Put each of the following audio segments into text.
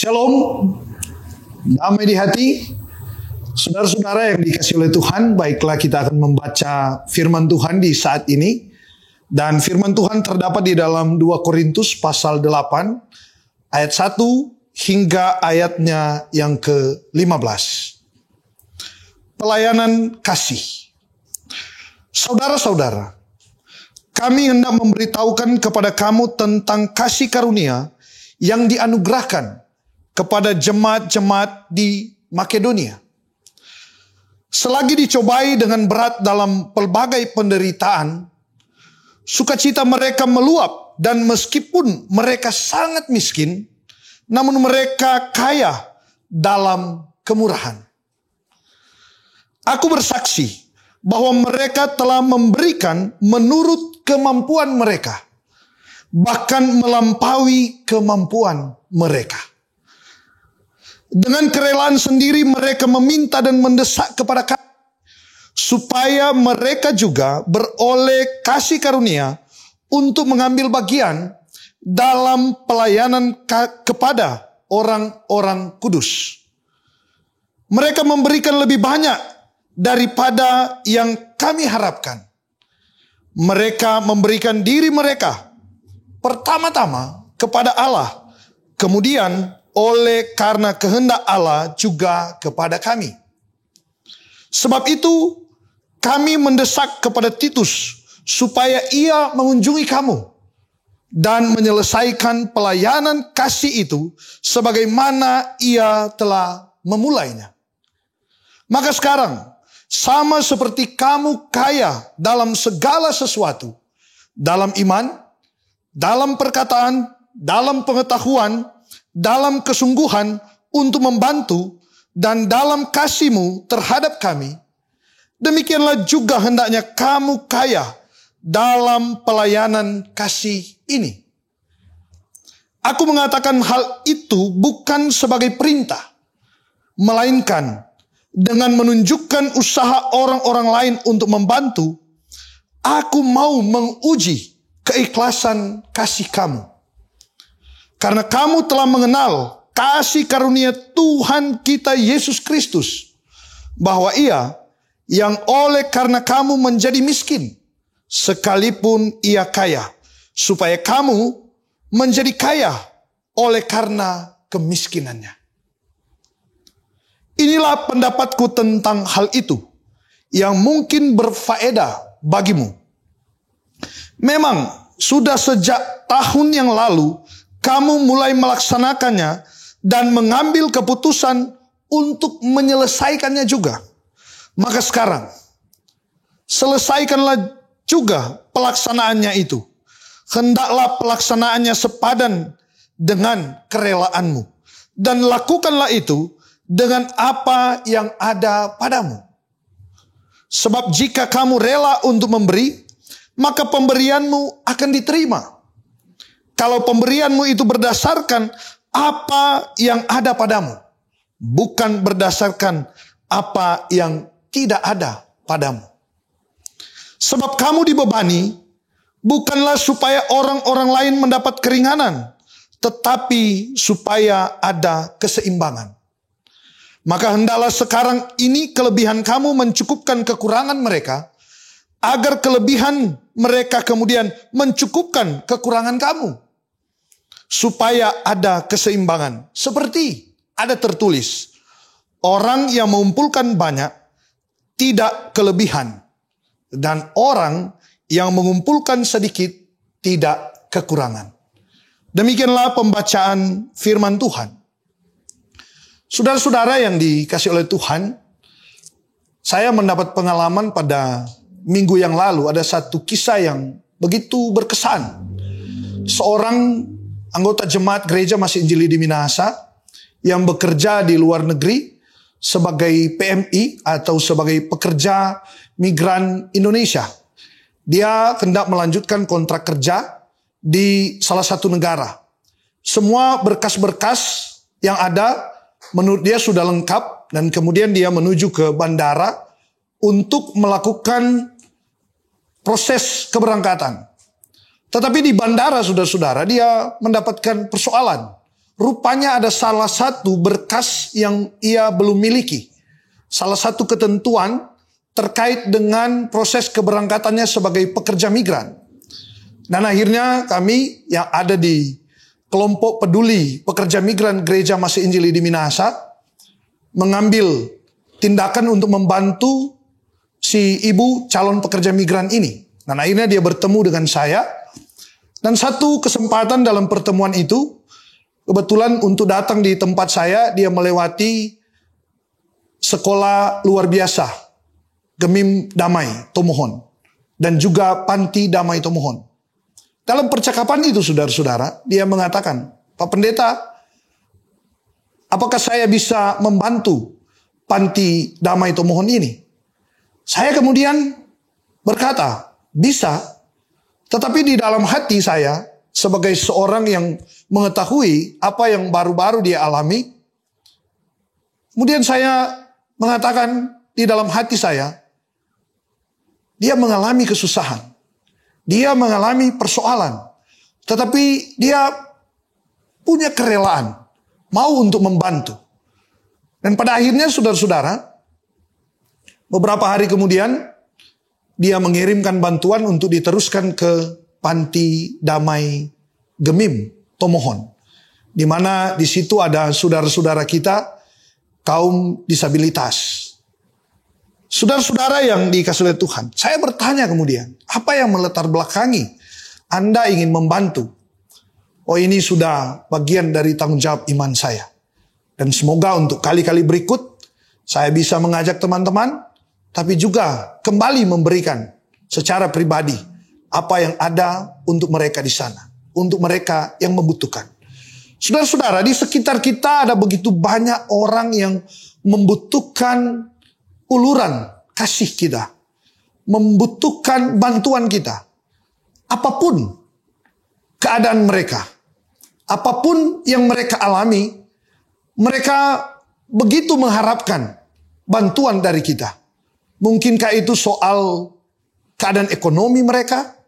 Shalom, damai di hati. Saudara-saudara yang dikasihi oleh Tuhan, baiklah kita akan membaca firman Tuhan di saat ini. Dan firman Tuhan terdapat di dalam 2 Korintus pasal 8, ayat 1 hingga ayatnya yang ke-15. Pelayanan kasih. Saudara-saudara, kami hendak memberitahukan kepada kamu tentang kasih karunia yang dianugerahkan kepada jemaat-jemaat di Makedonia. Selagi dicobai dengan berat dalam pelbagai penderitaan, sukacita mereka meluap, dan meskipun mereka sangat miskin, namun mereka kaya dalam kemurahan. Aku bersaksi bahwa mereka telah memberikan menurut kemampuan mereka, bahkan melampaui kemampuan mereka. Dengan kerelaan sendiri mereka meminta dan mendesak kepada kami, supaya mereka juga beroleh kasih karunia untuk mengambil bagian dalam pelayanan kepada orang-orang kudus. Mereka memberikan lebih banyak daripada yang kami harapkan. Mereka memberikan diri mereka pertama-tama kepada Allah, kemudian oleh karena kehendak Allah juga kepada kami. Sebab itu kami mendesak kepada Titus supaya ia mengunjungi kamu dan menyelesaikan pelayanan kasih itu sebagaimana ia telah memulainya. Maka sekarang, sama seperti kamu kaya dalam segala sesuatu, dalam iman, dalam perkataan, dalam pengetahuan, dalam kesungguhan untuk membantu, dan dalam kasihmu terhadap kami, demikianlah juga hendaknya kamu kaya dalam pelayanan kasih ini. Aku mengatakan hal itu bukan sebagai perintah, melainkan dengan menunjukkan usaha orang-orang lain untuk membantu, aku mau menguji keikhlasan kasih kamu. Karena kamu telah mengenal kasih karunia Tuhan kita Yesus Kristus, bahwa Ia yang oleh karena kamu menjadi miskin, sekalipun Ia kaya, supaya kamu menjadi kaya oleh karena kemiskinannya. Inilah pendapatku tentang hal itu, yang mungkin berfaedah bagimu. Memang sudah sejak tahun yang lalu kamu mulai melaksanakannya dan mengambil keputusan untuk menyelesaikannya juga. Maka sekarang, selesaikanlah juga pelaksanaannya itu. Hendaklah pelaksanaannya sepadan dengan kerelaanmu. Dan lakukanlah itu dengan apa yang ada padamu. Sebab jika kamu rela untuk memberi, maka pemberianmu akan diterima. Kalau pemberianmu itu berdasarkan apa yang ada padamu, bukan berdasarkan apa yang tidak ada padamu. Sebab kamu dibebani, bukanlah supaya orang-orang lain mendapat keringanan, tetapi supaya ada keseimbangan. Maka hendaklah sekarang ini kelebihan kamu mencukupkan kekurangan mereka, agar kelebihan mereka kemudian mencukupkan kekurangan kamu. Supaya ada keseimbangan. Seperti ada tertulis, orang yang mengumpulkan banyak tidak kelebihan, dan orang yang mengumpulkan sedikit tidak kekurangan. Demikianlah pembacaan firman Tuhan. Saudara-saudara yang dikasihi oleh Tuhan, saya mendapat pengalaman pada minggu yang lalu. Ada satu kisah yang begitu berkesan. Seorang anggota jemaat gereja Masih Injili di Minahasa yang bekerja di luar negeri sebagai PMI atau sebagai pekerja migran Indonesia. Dia hendak melanjutkan kontrak kerja di salah satu negara. Semua berkas-berkas yang ada menurut dia sudah lengkap, dan kemudian dia menuju ke bandara untuk melakukan proses keberangkatan. Tetapi di bandara, saudara-saudara, dia mendapatkan persoalan. rupanya ada salah satu berkas yang ia belum miliki. Salah satu ketentuan terkait dengan proses keberangkatannya sebagai pekerja migran. Dan akhirnya kami yang ada di kelompok peduli pekerja migran Gereja Masih Injili di Minahasa mengambil tindakan untuk membantu si ibu calon pekerja migran ini. Dan akhirnya dia bertemu dengan saya. Dan satu kesempatan dalam pertemuan itu, kebetulan untuk datang di tempat saya, dia melewati sekolah luar biasa, Gemim Damai Tomohon, dan juga Panti Damai Tomohon. Dalam percakapan itu, saudara-saudara, dia mengatakan, Pak Pendeta, apakah saya bisa membantu Panti Damai Tomohon ini? Saya kemudian berkata, bisa. Tetapi di dalam hati saya, sebagai seorang yang mengetahui apa yang baru-baru dia alami, kemudian saya mengatakan di dalam hati saya, dia mengalami kesusahan. Dia mengalami persoalan. Tetapi dia punya kerelaan, mau untuk membantu. Dan pada akhirnya saudara-saudara, beberapa hari kemudian, dia mengirimkan bantuan untuk diteruskan ke Panti Damai Gemim Tomohon, di mana di situ ada saudara-saudara kita kaum disabilitas. Saudara-saudara yang dikasih oleh Tuhan, saya bertanya kemudian, apa yang melatar belakangi Anda ingin membantu? Oh, ini sudah bagian dari tanggung jawab iman saya. Dan semoga untuk kali-kali berikut saya bisa mengajak teman-teman, tapi juga kembali memberikan secara pribadi apa yang ada untuk mereka di sana, untuk mereka yang membutuhkan. Saudara-saudara, di sekitar kita ada begitu banyak orang yang membutuhkan uluran kasih kita, membutuhkan bantuan kita. Apapun keadaan mereka, apapun yang mereka alami, mereka begitu mengharapkan bantuan dari kita. Mungkinkah itu soal keadaan ekonomi mereka?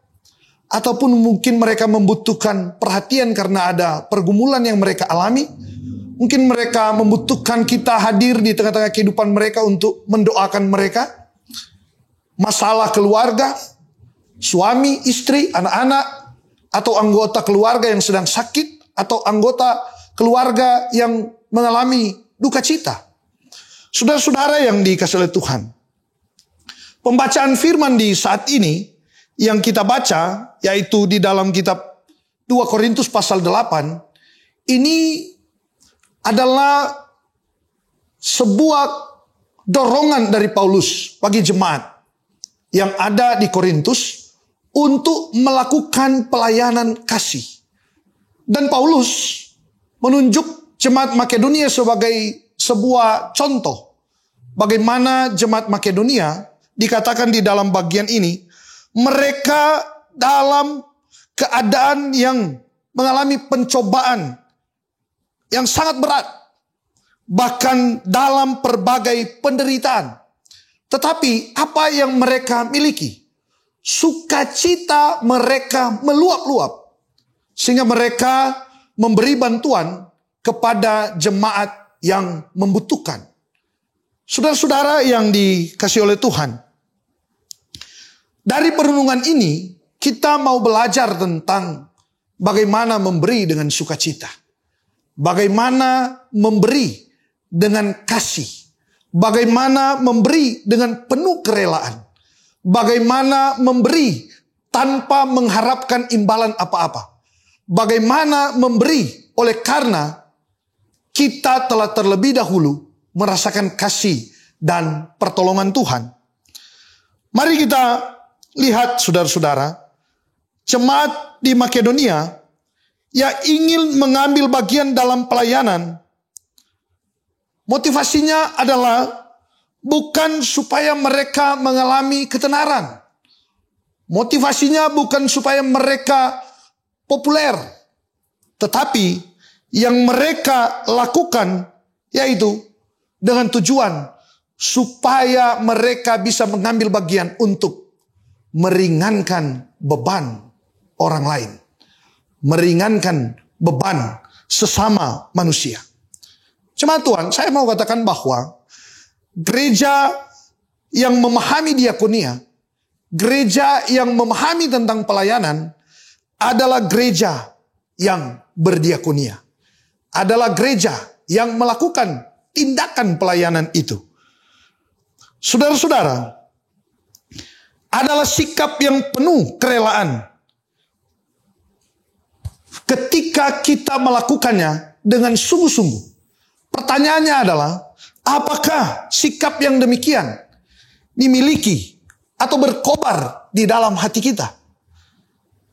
Ataupun mungkin mereka membutuhkan perhatian karena ada pergumulan yang mereka alami? Mungkin mereka membutuhkan kita hadir di tengah-tengah kehidupan mereka untuk mendoakan mereka? Masalah keluarga, suami, istri, anak-anak, atau anggota keluarga yang sedang sakit, atau anggota keluarga yang mengalami duka cita. Saudara-saudara yang dikasihi oleh Tuhan, pembacaan firman di saat ini yang kita baca, yaitu di dalam kitab 2 Korintus pasal 8, ini adalah sebuah dorongan dari Paulus bagi jemaat yang ada di Korintus untuk melakukan pelayanan kasih. Dan Paulus menunjuk jemaat Makedonia sebagai sebuah contoh bagaimana jemaat Makedonia dikatakan di dalam bagian ini, mereka dalam keadaan yang mengalami pencobaan yang sangat berat, bahkan dalam berbagai penderitaan. Tetapi apa yang mereka miliki? Sukacita mereka meluap-luap, sehingga mereka memberi bantuan kepada jemaat yang membutuhkan. Saudara-saudara yang dikasihi oleh Tuhan, dari perenungan ini kita mau belajar tentang bagaimana memberi dengan sukacita, bagaimana memberi dengan kasih, bagaimana memberi dengan penuh kerelaan, bagaimana memberi tanpa mengharapkan imbalan apa-apa, bagaimana memberi oleh karena kita telah terlebih dahulu merasakan kasih dan pertolongan Tuhan. Mari kita lihat saudara-saudara, jemaat di Makedonia yang ingin mengambil bagian dalam pelayanan, motivasinya adalah bukan supaya mereka mengalami ketenaran. Motivasinya bukan supaya mereka populer. Tetapi yang mereka lakukan yaitu dengan tujuan supaya mereka bisa mengambil bagian untuk meringankan beban orang lain. Meringankan beban sesama manusia. Jemaat Tuhan, saya mau katakan bahwa gereja yang memahami diakonia, gereja yang memahami tentang pelayanan adalah gereja yang berdiakonia. Adalah gereja yang melakukan tindakan pelayanan itu. Saudara-saudara, adalah sikap yang penuh kerelaan ketika kita melakukannya dengan sungguh-sungguh. Pertanyaannya adalah, apakah sikap yang demikian dimiliki atau berkobar di dalam hati kita?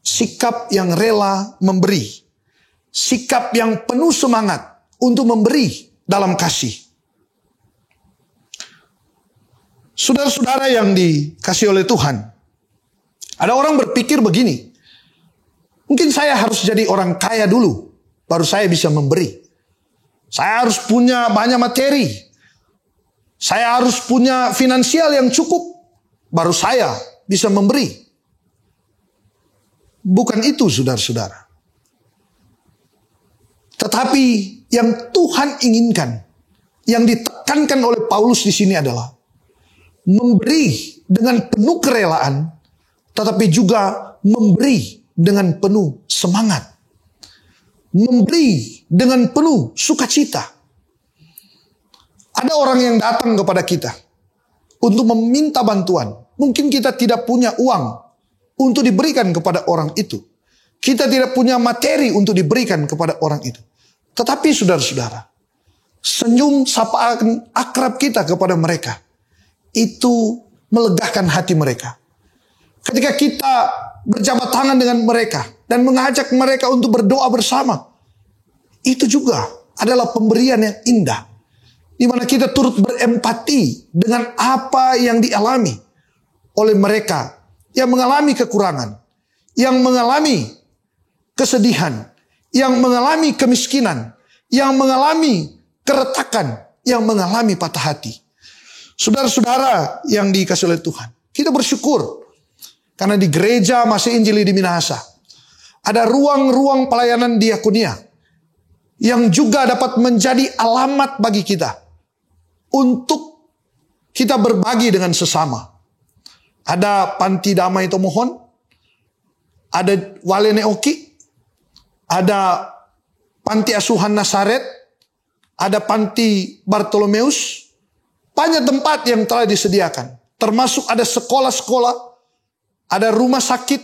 Sikap yang rela memberi, sikap yang penuh semangat untuk memberi dalam kasih. Saudara-saudara yang dikasih oleh Tuhan, ada orang berpikir begini, mungkin saya harus jadi orang kaya dulu, baru saya bisa memberi. Saya harus punya banyak materi. Saya harus punya finansial yang cukup, baru saya bisa memberi. Bukan itu, saudara-saudara. Tetapi yang Tuhan inginkan, yang ditekankan oleh Paulus di sini adalah memberi dengan penuh kerelaan, tetapi juga memberi dengan penuh semangat. Memberi dengan penuh sukacita. Ada orang yang datang kepada kita untuk meminta bantuan. Mungkin kita tidak punya uang untuk diberikan kepada orang itu. Kita tidak punya materi untuk diberikan kepada orang itu. Tetapi saudara-saudara, senyum sapaan akrab kita kepada mereka, itu melegakan hati mereka. Ketika kita berjabat tangan dengan mereka dan mengajak mereka untuk berdoa bersama, itu juga adalah pemberian yang indah, di mana kita turut berempati dengan apa yang dialami oleh mereka yang mengalami kekurangan, yang mengalami kesedihan, yang mengalami kemiskinan, yang mengalami keretakan, yang mengalami patah hati. Saudara-saudara yang dikasih oleh Tuhan, kita bersyukur karena di gereja Masih Injili di Minahasa ada ruang-ruang pelayanan diakonia yang juga dapat menjadi alamat bagi kita untuk kita berbagi dengan sesama. Ada Panti Damai Tomohon, ada Walene Oki, ada Panti Asuhan Nasaret, ada Panti Bartolomeus. Banyak tempat yang telah disediakan, termasuk ada sekolah-sekolah, ada rumah sakit,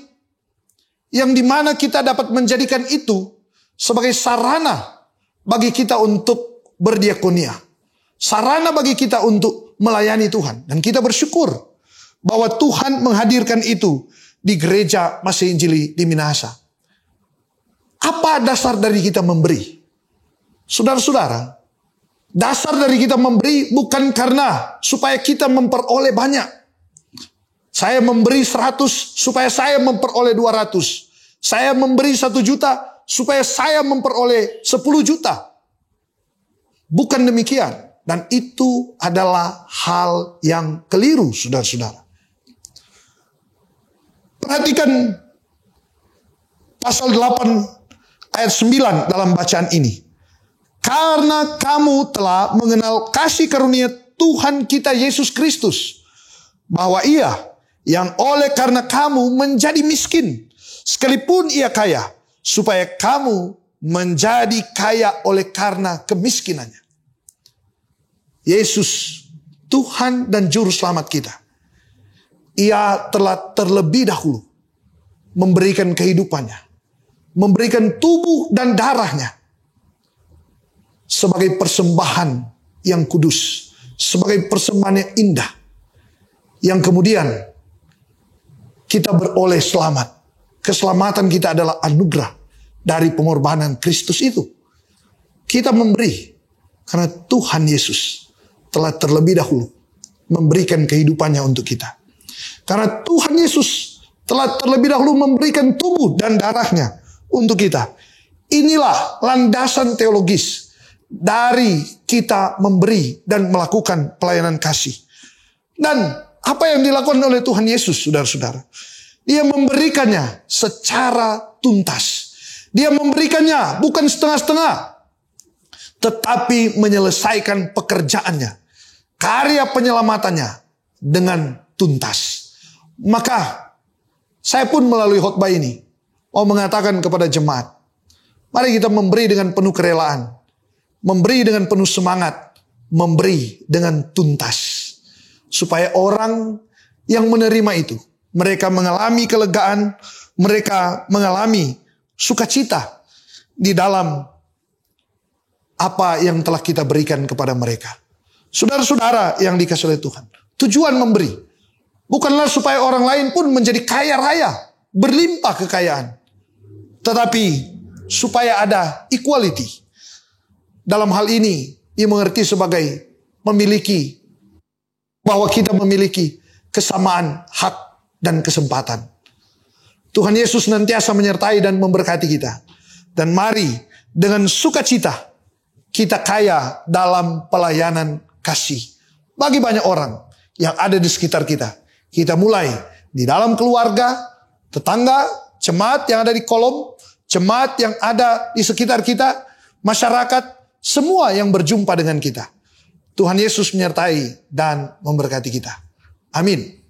yang dimana kita dapat menjadikan itu sebagai sarana bagi kita untuk berdiakonia, sarana bagi kita untuk melayani Tuhan. Dan kita bersyukur bahwa Tuhan menghadirkan itu di gereja Masih Injili di Minahasa. Apa dasar dari kita memberi? Saudara-saudara, dasar dari kita memberi bukan karena supaya kita memperoleh banyak. Saya memberi 100 supaya saya memperoleh 200. Saya memberi 1 juta supaya saya memperoleh 10 juta. Bukan demikian. Dan itu adalah hal yang keliru, saudara-saudara. Perhatikan pasal 8 ayat 9 dalam bacaan ini. Karena kamu telah mengenal kasih karunia Tuhan kita Yesus Kristus, bahwa Ia yang oleh karena kamu menjadi miskin, sekalipun Ia kaya, supaya kamu menjadi kaya oleh karena kemiskinannya. Yesus, Tuhan dan Juru Selamat kita, Ia telah terlebih dahulu memberikan kehidupannya, memberikan tubuh dan darahnya sebagai persembahan yang kudus, sebagai persembahan yang indah, yang kemudian kita beroleh selamat. Keselamatan kita adalah anugerah dari pengorbanan Kristus itu. Kita memberi karena Tuhan Yesus telah terlebih dahulu memberikan kehidupannya untuk kita. Karena Tuhan Yesus telah terlebih dahulu memberikan tubuh dan darahnya untuk kita. Inilah landasan teologis dari kita memberi dan melakukan pelayanan kasih. Dan apa yang dilakukan oleh Tuhan Yesus, saudara-saudara? Dia memberikannya secara tuntas. Dia memberikannya bukan setengah-setengah, tetapi menyelesaikan pekerjaannya, karya penyelamatannya dengan tuntas. Maka saya pun melalui khotbah ini mau mengatakan kepada jemaat, mari kita memberi dengan penuh kerelaan, memberi dengan penuh semangat, memberi dengan tuntas. Supaya orang yang menerima itu, mereka mengalami kelegaan, mereka mengalami sukacita di dalam apa yang telah kita berikan kepada mereka. Saudara-saudara yang dikasihi oleh Tuhan, tujuan memberi bukanlah supaya orang lain pun menjadi kaya raya, berlimpah kekayaan, tetapi supaya ada equality. Dalam hal ini, ia mengerti sebagai memiliki, bahwa kita memiliki kesamaan hak dan kesempatan. Tuhan Yesus senantiasa menyertai dan memberkati kita. Dan mari dengan sukacita kita kaya dalam pelayanan kasih bagi banyak orang yang ada di sekitar kita. Kita mulai di dalam keluarga, tetangga, jemaat yang ada di kolom, jemaat yang ada di sekitar kita, masyarakat, semua yang berjumpa dengan kita. Tuhan Yesus menyertai dan memberkati kita. Amin.